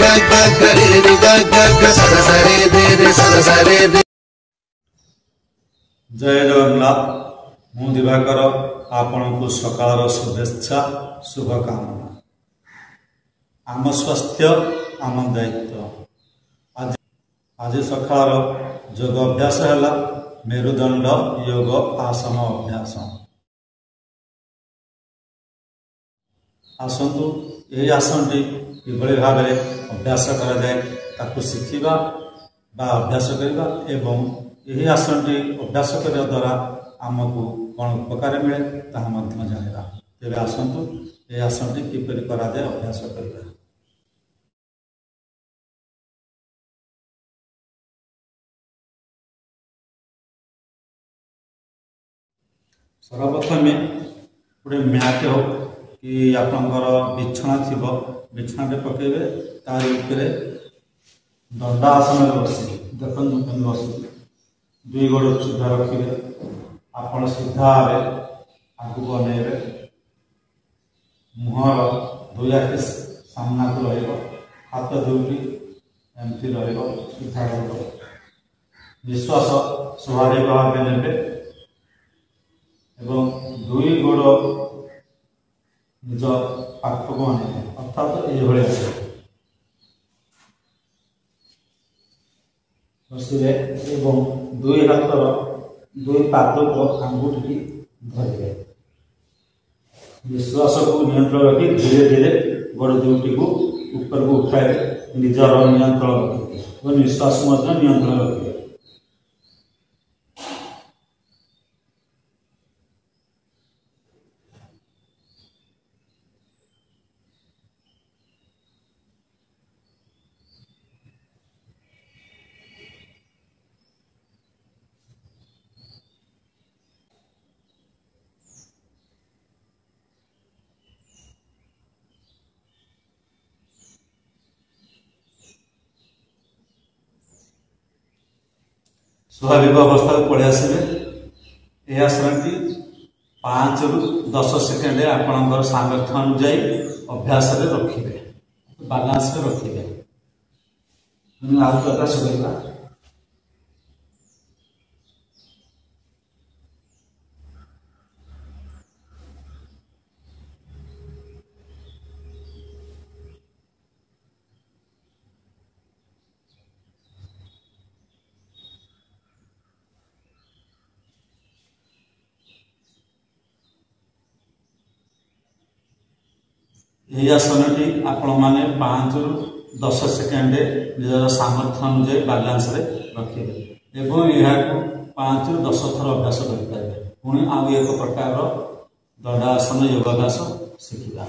जय जगन्नाथ। मु दिवाकर आपण को सकाळ शुभेच्छा शुभकामना। आम स्वास्थ्य आम दायित्व। आज सकाळ योग अभ्यास है मेरुदंड योग आसन अभ्यास। आसतु यही आसन टी किभली भाव अभ्यास करा जाए ताकू शिखिबा बा अभ्यास करबा एवं यही आसन टी अभ्यास करने द्वारा आमको कौन उपकार मिले ताहा मध्य जानिबा। तेबे आसतु यही आसन टी किपरि करा जाए अभ्यास करबा। सर्वप्रथम गोटे मैट हो कि आपंकर बिछना थी बिछना पकेबे तार ऊपर दंडासन बस देखो बस दुई गोड़ सीधा रखिए आप सीधा आगू अनेबे मुहर दुई आखि सामना को हाथ दुईटी एमती सीधा निश्वास स्वाभाविक भाव ने एवं दुई गोड़ निज पाखक आने अर्थात ये बसवे एवं दुई हाथर दुई पाद को आंगुठी धरवे। निश्वास को नियंत्रण रखी धीरे धीरे गोड़ दुईटी को ऊपर को उठाए निजर नियंत्रण रखिए और निश्वास नियंत्रण रखिए। स्वाभाविक अवस्था को पड़े आसवे। यह आसन टी 5 ରୁ 10 सेकेंड आपणकर सामर्थ्य अनुजाई अभ्यास रखिए बालांस रखिए। अभ्यास करवा यही आसन टी आपण मैंने 5 ରୁ 10 सेकेंड निजर सामर्थ्य अनुजाई बालांस रखिए एवं यह 5 ରୁ 10 थर अभ्यास करें। पुणी आउ एक प्रकार दंडासन योगाभ्यास शिखा।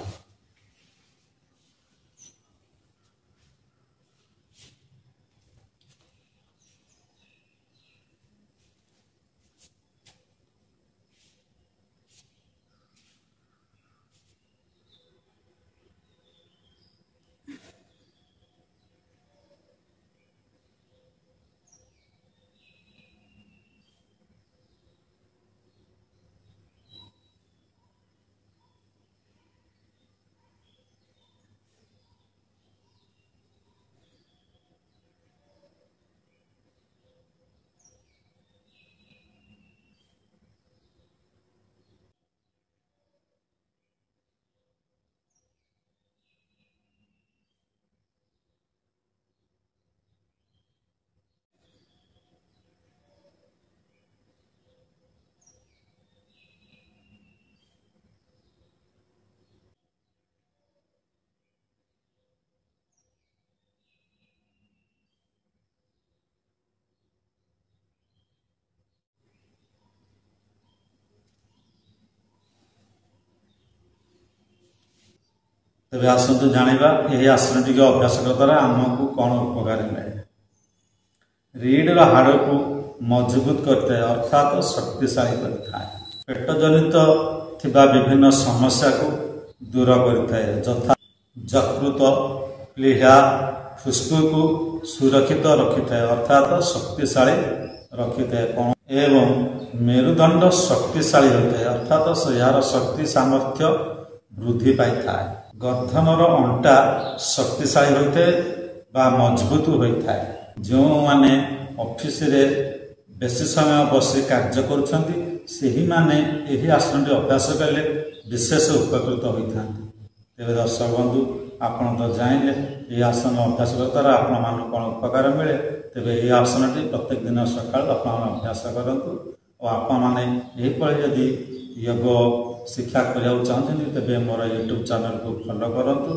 तेज आसतु जाना यही आसन टी अभ्यास द्वारा आमको कौन उपकार मिले। रीढ़ हाड़ को मजबूत करता है अर्थात शक्तिशाली करता है। पेट जनित थिबा विभिन्न समस्या को दूर करता है यथा यकृत प्लीहा फुस्फुस को सुरक्षित रखी है अर्थात शक्तिशाली रखी है एवं मेरुदंड शक्तिशाली होता है अर्थात यार शक्ति सामर्थ्य वृद्धि पाई था। गर्दनर अंटा शक्तिशाली होते बा मजबूत होता है। जो माने ऑफिस रे बेसी समय बसी कार्य करुछंती सेही माने एही आसनटी अभ्यास कले विशेष उपकृत होता। तेरे दर्शक बंधु आपण तो जाइले ये आसन अभ्यास द्वारा आपण मान कौन उपकार मिले तेरे ये आसनटी प्रत्येक दिन सकाल आपण अभ्यास करंतु और आपण माने यही जदि योग शिक्षा करने चाहते तेरे मोर यूट्यूब चैनल को फॉलो करंतु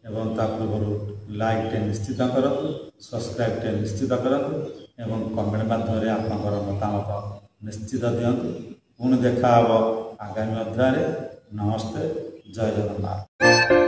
एवं पूर्व लाइक टे निश्चित करूँ, सब्सक्राइब टे निश्चित करूँ एवं कमेंट माध्यम आपंकर मतामत निश्चित दिंतु। पुणी देखा आगामी अध्याय। नमस्ते, जय जगन्नाथ।